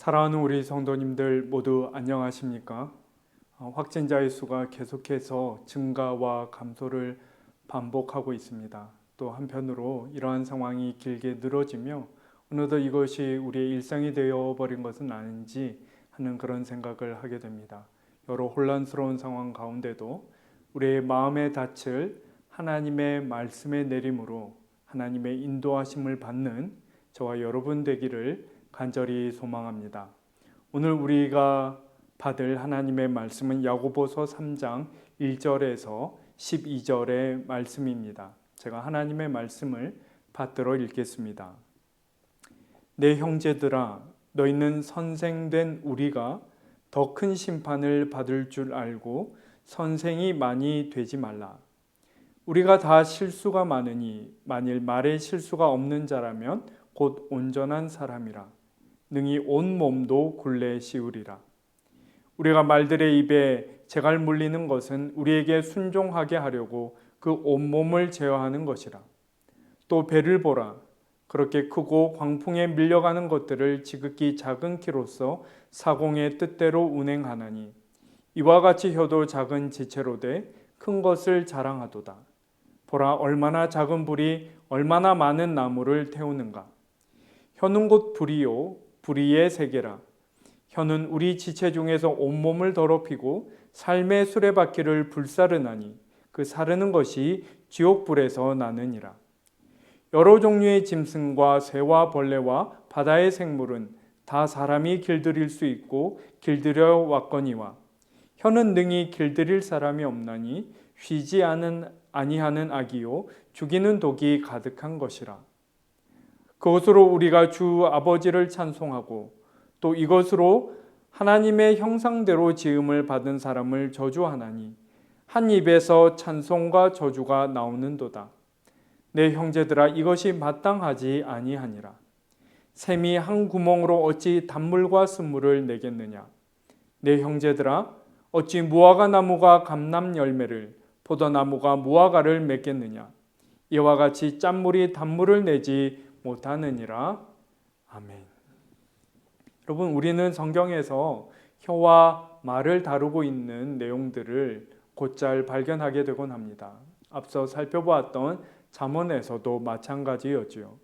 사랑하는 우리 성도님들 모두 안녕하십니까? 확진자의 수가 계속해서 증가와 감소를 반복하고 있습니다. 또 한편으로 이러한 상황이 길게 늘어지며 어느덧 이것이 우리의 일상이 되어버린 것은 아닌지 하는 그런 생각을 하게 됩니다. 여러 혼란스러운 상황 가운데도 우리의 마음의 닻을 하나님의 말씀의 내림으로 하나님의 인도하심을 받는 저와 여러분 되기를 간절히 소망합니다. 오늘 우리가 받을 하나님의 말씀은 야고보서 3장 1절에서 12절의 말씀입니다. 제가 하나님의 말씀을 받들어 읽겠습니다. 내 형제들아, 너희는 선생된 우리가 더 큰 심판을 받을 줄 알고 선생이 많이 되지 말라. 우리가 다 실수가 많으니 만일 말에 실수가 없는 자라면 곧 온전한 사람이라. 능히 온 몸도 굴레 씌우리라. 우리가 말들의 입에 재갈 물리는 것은 우리에게 순종하게 하려고 그 온몸을 제어하는 것이라. 또 배를 보라. 그렇게 크고 광풍에 밀려가는 것들을 지극히 작은 키로서 사공의 뜻대로 운행하나니 이와 같이 혀도 작은 지체로 돼 큰 것을 자랑하도다. 보라, 얼마나 작은 불이 얼마나 많은 나무를 태우는가. 혀는 곧 불이요 불의의 세계라. 혀는 우리 지체 중에서 온몸을 더럽히고 삶의 수레바퀴를 불사르나니 그 사르는 것이 지옥불에서 나느니라. 여러 종류의 짐승과 새와 벌레와 바다의 생물은 다 사람이 길들일 수 있고 길들여 왔거니와 혀는 능히 길들일 사람이 없나니 쉬지 아니하는 악이요 죽이는 독이 가득한 것이라. 그것으로 우리가 주 아버지를 찬송하고 또 이것으로 하나님의 형상대로 지음을 받은 사람을 저주하나니 한 입에서 찬송과 저주가 나오는도다. 내 형제들아, 이것이 마땅하지 아니하니라. 샘이 한 구멍으로 어찌 단물과 쓴물을 내겠느냐. 내 형제들아, 어찌 무화과 나무가 감람 열매를 포도나무가 무화과를 맺겠느냐. 이와 같이 짠물이 단물을 내지 못하느니라. 아멘. 여러분, 우리는 성경에서 혀와 말을 다루고 있는 내용들을 곧잘 발견하게 되곤 합니다. 앞서 살펴보았던 잠언에서도 마찬가지였지요.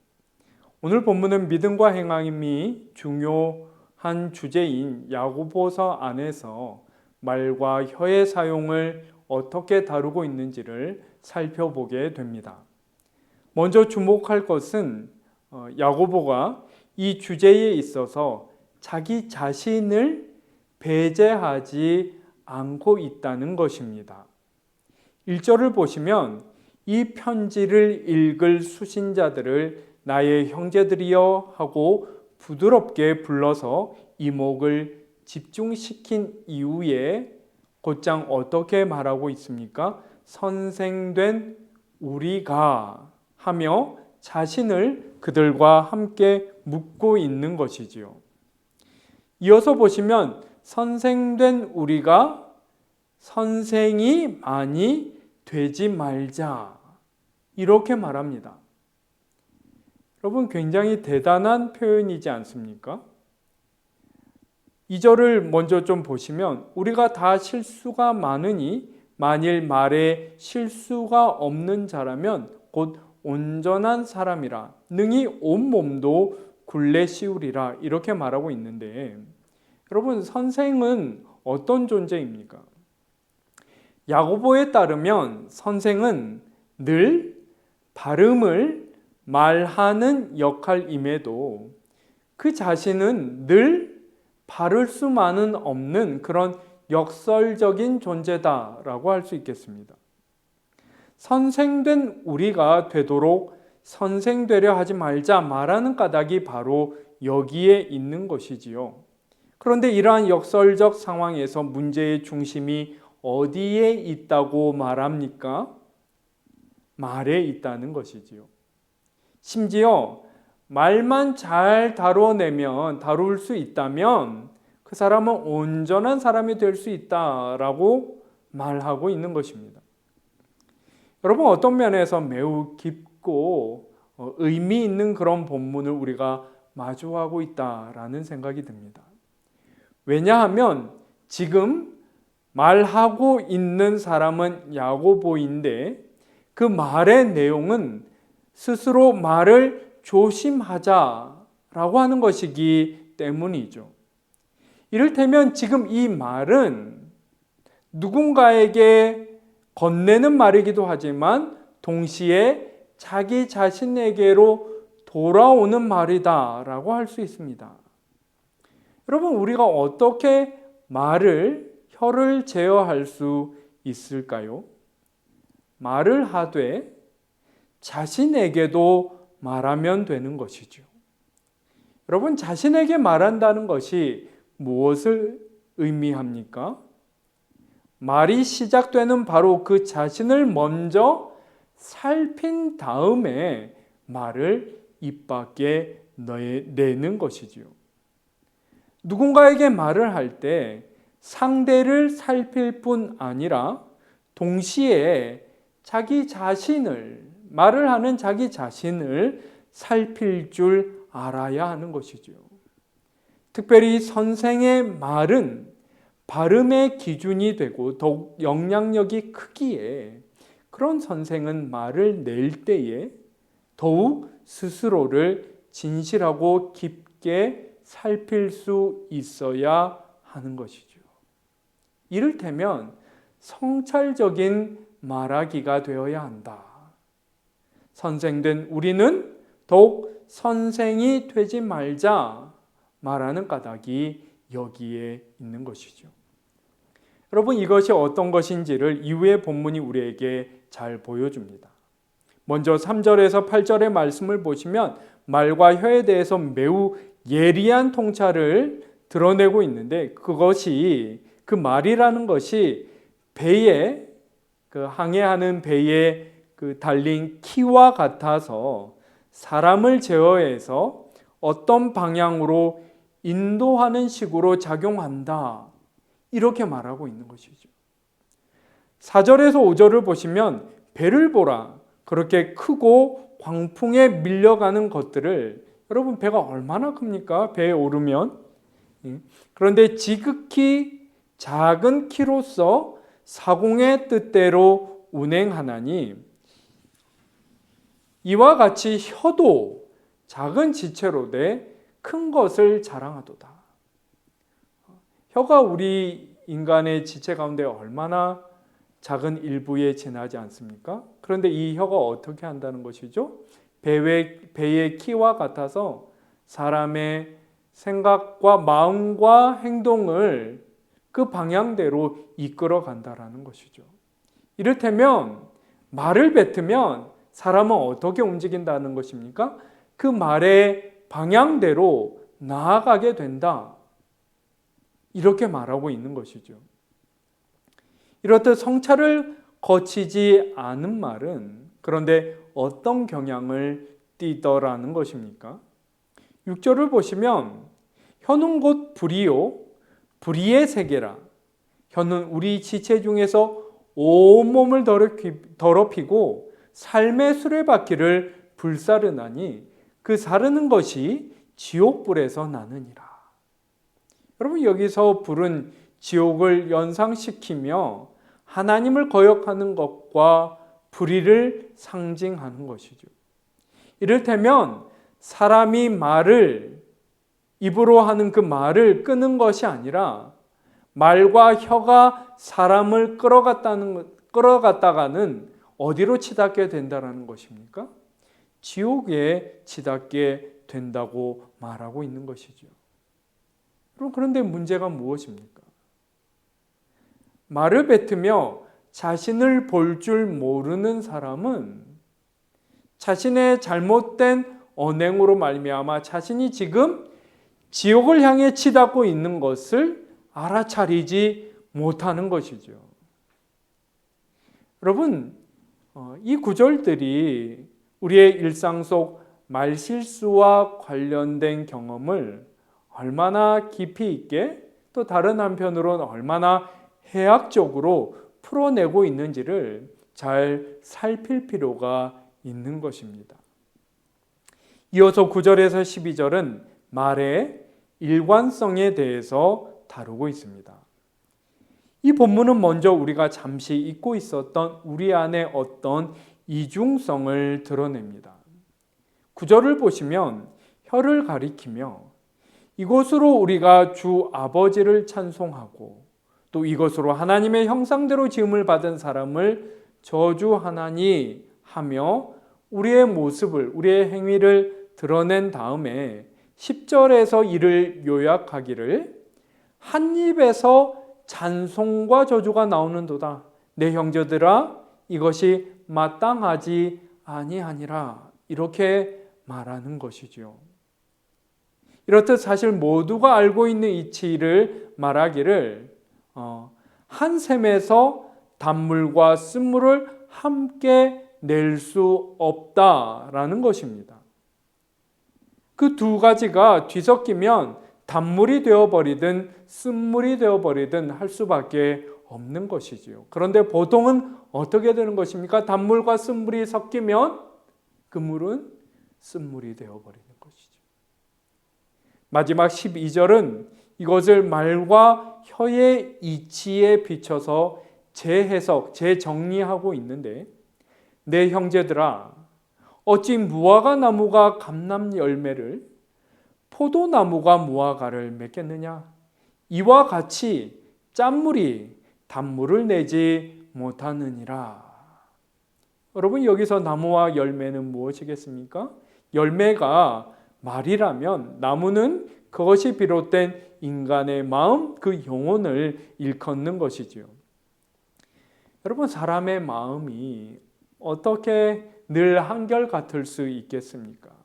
오늘 본문은 믿음과 행함이 중요한 주제인 야고보서 안에서 말과 혀의 사용을 어떻게 다루고 있는지를 살펴보게 됩니다. 먼저 주목할 것은 야고보가 이 주제에 있어서 자기 자신을 배제하지 않고 있다는 것입니다. 1절을 보시면 이 편지를 읽을 수신자들을 나의 형제들이여 하고 부드럽게 불러서 이목을 집중시킨 이후에 곧장 어떻게 말하고 있습니까? 선생된 우리가 하며 자신을 그들과 함께 묻고 있는 것이지요. 이어서 보시면 선생된 우리가 선생이 많이 되지 말자 이렇게 말합니다. 여러분, 굉장히 대단한 표현이지 않습니까? 2절을 먼저 좀 보시면 우리가 다 실수가 많으니 만일 말에 실수가 없는 자라면 곧 온전한 사람이라 능히 온몸도 굴레 씌우리라 이렇게 말하고 있는데, 여러분, 선생은 어떤 존재입니까? 야고보에 따르면 선생은 늘 발음을 말하는 역할임에도 그 자신은 늘 바를 수만은 없는 그런 역설적인 존재다라고 할 수 있겠습니다. 선생된 우리가 되도록 선생되려 하지 말자 말하는 까닭이 바로 여기에 있는 것이지요. 그런데 이러한 역설적 상황에서 문제의 중심이 어디에 있다고 말합니까? 말에 있다는 것이지요. 심지어 말만 잘 다룰 수 있다면 그 사람은 온전한 사람이 될 수 있다라고 말하고 있는 것입니다. 여러분, 어떤 면에서 매우 깊고 의미 있는 그런 본문을 우리가 마주하고 있다라는 생각이 듭니다. 왜냐하면 지금 말하고 있는 사람은 야고보인데 그 말의 내용은 스스로 말을 조심하자라고 하는 것이기 때문이죠. 이를테면 지금 이 말은 누군가에게 건네는 말이기도 하지만 동시에 자기 자신에게로 돌아오는 말이다라고 할 수 있습니다. 여러분, 우리가 어떻게 혀를 제어할 수 있을까요? 말을 하되 자신에게도 말하면 되는 것이죠. 여러분, 자신에게 말한다는 것이 무엇을 의미합니까? 말이 시작되는 바로 그 자신을 먼저 살핀 다음에 말을 입 밖에 내는 것이지요. 누군가에게 말을 할 때 상대를 살필 뿐 아니라 동시에 말을 하는 자기 자신을 살필 줄 알아야 하는 것이죠. 특별히 선생의 말은 발음의 기준이 되고 더욱 영향력이 크기에 그런 선생은 말을 낼 때에 더욱 스스로를 진실하고 깊게 살필 수 있어야 하는 것이죠. 이를테면 성찰적인 말하기가 되어야 한다. 선생된 우리는 더욱 선생이 되지 말자 말하는 까닭이 여기에 있는 것이죠. 여러분, 이것이 어떤 것인지를 이후의 본문이 우리에게 잘 보여줍니다. 먼저 3절에서 8절의 말씀을 보시면 말과 혀에 대해서 매우 예리한 통찰을 드러내고 있는데 그 말이라는 것이 배에 항해하는 배에 달린 키와 같아서 사람을 제어해서 어떤 방향으로 인도하는 식으로 작용한다. 이렇게 말하고 있는 것이죠. 4절에서 5절을 보시면 배를 보라. 그렇게 크고 광풍에 밀려가는 것들을 여러분 배가 얼마나 큽니까? 배에 오르면. 그런데 지극히 작은 키로서 사공의 뜻대로 운행하나니 이와 같이 혀도 작은 지체로 돼 큰 것을 자랑하도다. 혀가 우리 인간의 지체 가운데 얼마나 작은 일부에 지나지 않습니까? 그런데 이 혀가 어떻게 한다는 것이죠? 배의 키와 같아서 사람의 생각과 마음과 행동을 그 방향대로 이끌어 간다라는 것이죠. 이를테면 말을 뱉으면 사람은 어떻게 움직인다는 것입니까? 그 말의 방향대로 나아가게 된다. 이렇게 말하고 있는 것이죠. 이렇듯 성찰을 거치지 않은 말은 그런데 어떤 경향을 띠더라는 것입니까? 6절을 보시면 혀는 곧 불이요 불의의 세계라. 혀는 우리 지체 중에서 온몸을 더럽히고 삶의 수레바퀴를 불사르나니 그 사르는 것이 지옥불에서 나느니라. 여러분, 여기서 불은 지옥을 연상시키며 하나님을 거역하는 것과 불의를 상징하는 것이죠. 이를테면 사람이 입으로 하는 그 말을 끄는 것이 아니라 말과 혀가 사람을 끌어갔다가는 어디로 치닫게 된다는 것입니까? 지옥에 치닫게 된다고 말하고 있는 것이죠. 그런데 문제가 무엇입니까? 말을 뱉으며 자신을 볼 줄 모르는 사람은 자신의 잘못된 언행으로 말미암아 자신이 지금 지옥을 향해 치닫고 있는 것을 알아차리지 못하는 것이죠. 여러분, 이 구절들이 우리의 일상 속 말실수와 관련된 경험을 얼마나 깊이 있게 또 다른 한편으로는 얼마나 해학적으로 풀어내고 있는지를 잘 살필 필요가 있는 것입니다. 이어서 9절에서 12절은 말의 일관성에 대해서 다루고 있습니다. 이 본문은 먼저 우리가 잠시 잊고 있었던 우리 안에 어떤 이중성을 드러냅니다. 구절을 보시면 혀를 가리키며 이것으로 우리가 주 아버지를 찬송하고 또 이것으로 하나님의 형상대로 지음을 받은 사람을 저주하나니 하며 우리의 모습을, 우리의 행위를 드러낸 다음에 10절에서 이를 요약하기를 한 입에서 찬송과 저주가 나오는도다. 내 형제들아 이것이 마땅하지 아니하니라. 이렇게 말하는 것이지요. 이렇듯 사실 모두가 알고 있는 이치를 말하기를 한 샘에서 단물과 쓴물을 함께 낼 수 없다라는 것입니다. 그 두 가지가 뒤섞이면 단물이 되어버리든 쓴물이 되어버리든 할 수밖에 없는 것이지요. 그런데 보통은 어떻게 되는 것입니까? 단물과 쓴물이 섞이면 그 물은 쓴물이 되어버리는 것이죠. 마지막 12절은 이것을 말과 혀의 이치에 비춰서 재해석, 재정리하고 있는데 내 형제들아 어찌 무화과 나무가 감람 열매를 포도나무가 무화과를 맺겠느냐? 이와 같이 짠물이 단물을 내지 못하느니라. 여러분 여기서 나무와 열매는 무엇이겠습니까? 열매가 말이라면 나무는 그것이 비롯된 인간의 마음, 그 영혼을 일컫는 것이지요. 여러분 사람의 마음이 어떻게 늘 한결같을 수 있겠습니까?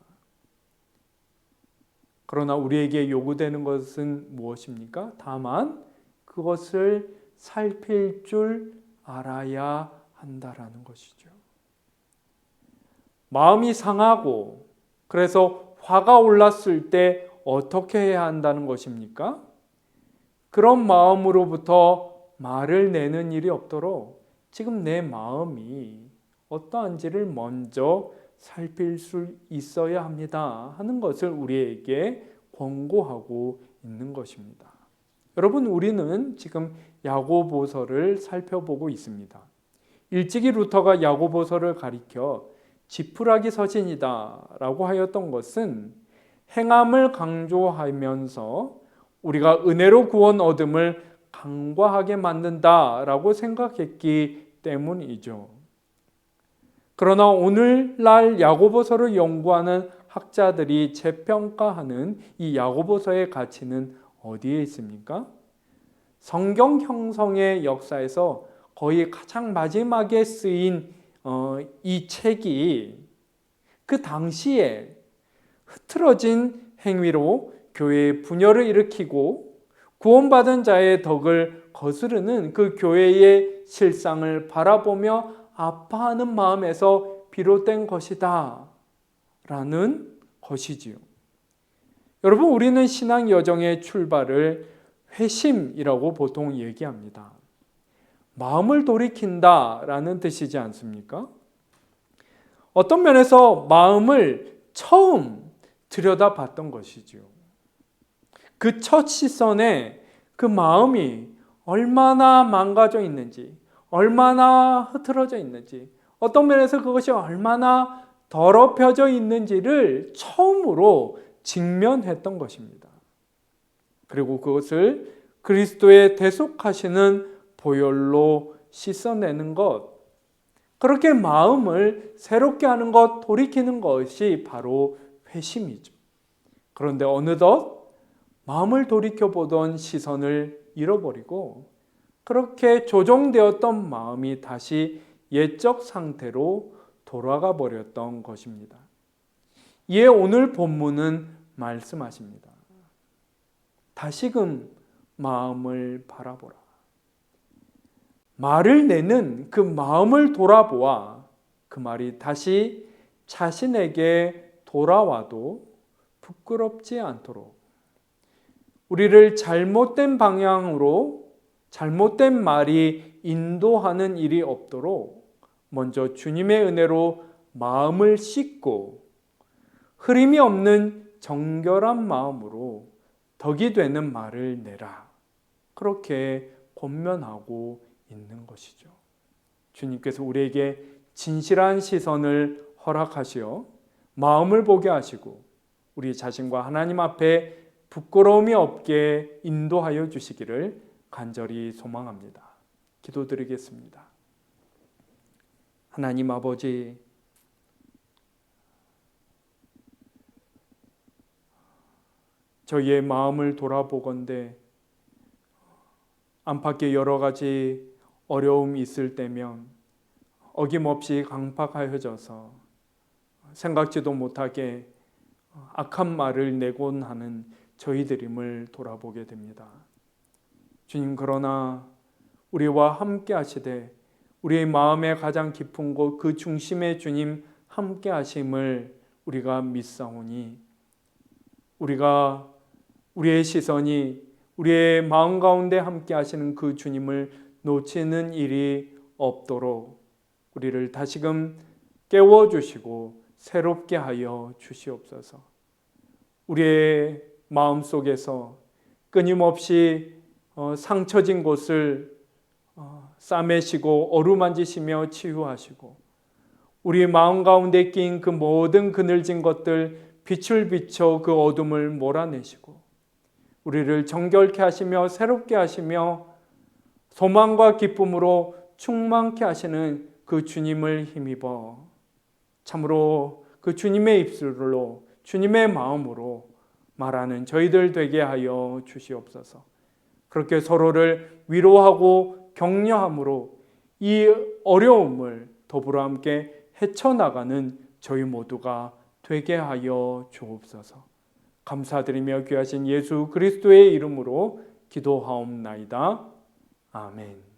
그러나 우리에게 요구되는 것은 무엇입니까? 다만 그것을 살필 줄 알아야 한다라는 것이죠. 마음이 상하고 그래서 화가 올랐을 때 어떻게 해야 한다는 것입니까? 그런 마음으로부터 말을 내는 일이 없도록 지금 내 마음이 어떠한지를 먼저 살필 수 있어야 합니다 하는 것을 우리에게 권고하고 있는 것입니다. 여러분 우리는 지금 야고보서를 살펴보고 있습니다. 일찍이 루터가 야고보서를 가리켜 지푸라기 서신이다 라고 하였던 것은 행함을 강조하면서 우리가 은혜로 구원 얻음을 간과하게 만든다 라고 생각했기 때문이죠. 그러나 오늘날 야고보서를 연구하는 학자들이 재평가하는 이 야고보서의 가치는 어디에 있습니까? 성경 형성의 역사에서 거의 가장 마지막에 쓰인 이 책이 그 당시에 흐트러진 행위로 교회의 분열을 일으키고 구원받은 자의 덕을 거스르는 그 교회의 실상을 바라보며 아파하는 마음에서 비롯된 것이다 라는 것이지요. 여러분 우리는 신앙 여정의 출발을 회심이라고 보통 얘기합니다. 마음을 돌이킨다 라는 뜻이지 않습니까? 어떤 면에서 마음을 처음 들여다봤던 것이지요. 그 첫 시선에 그 마음이 얼마나 망가져 있는지, 얼마나 흐트러져 있는지, 어떤 면에서 그것이 얼마나 더럽혀져 있는지를 처음으로 직면했던 것입니다. 그리고 그것을 그리스도의 대속하시는 보혈로 씻어내는 것, 그렇게 마음을 새롭게 하는 것, 돌이키는 것이 바로 회심이죠. 그런데 어느덧 마음을 돌이켜보던 시선을 잃어버리고 그렇게 조종되었던 마음이 다시 옛적 상태로 돌아가 버렸던 것입니다. 이에 오늘 본문은 말씀하십니다. 다시금 마음을 바라보라. 말을 내는 그 마음을 돌아보아 그 말이 다시 자신에게 돌아와도 부끄럽지 않도록 우리를 잘못된 방향으로 잘못된 말이 인도하는 일이 없도록 먼저 주님의 은혜로 마음을 씻고 흐림이 없는 정결한 마음으로 덕이 되는 말을 내라. 그렇게 권면하고 있는 것이죠. 주님께서 우리에게 진실한 시선을 허락하시어 마음을 보게 하시고 우리 자신과 하나님 앞에 부끄러움이 없게 인도하여 주시기를 간절히 소망합니다. 기도드리겠습니다. 하나님 아버지, 저희의 마음을 돌아보건대 안팎에 여러 가지 어려움이 있을 때면 어김없이 강팍하여져서 생각지도 못하게 악한 말을 내곤 하는 저희들임을 돌아보게 됩니다. 주님, 그러나 우리와 함께 하시되 우리의 마음의 가장 깊은 곳 그 중심에 주님 함께 하심을 우리가 믿사오니 우리의 시선이 우리의 마음 가운데 함께 하시는 그 주님을 놓치는 일이 없도록 우리를 다시금 깨워주시고 새롭게 하여 주시옵소서. 우리의 마음속에서 끊임없이 상처진 곳을 싸매시고 어루만지시며 치유하시고 우리 마음 가운데 끼인 그 모든 그늘진 것들 빛을 비춰 그 어둠을 몰아내시고 우리를 정결케 하시며 새롭게 하시며 소망과 기쁨으로 충만케 하시는 그 주님을 힘입어 참으로 그 주님의 입술로 주님의 마음으로 말하는 저희들 되게 하여 주시옵소서. 그렇게 서로를 위로하고 격려함으로 이 어려움을 더불어 함께 헤쳐나가는 저희 모두가 되게 하여 주옵소서. 감사드리며 귀하신 예수 그리스도의 이름으로 기도하옵나이다. 아멘.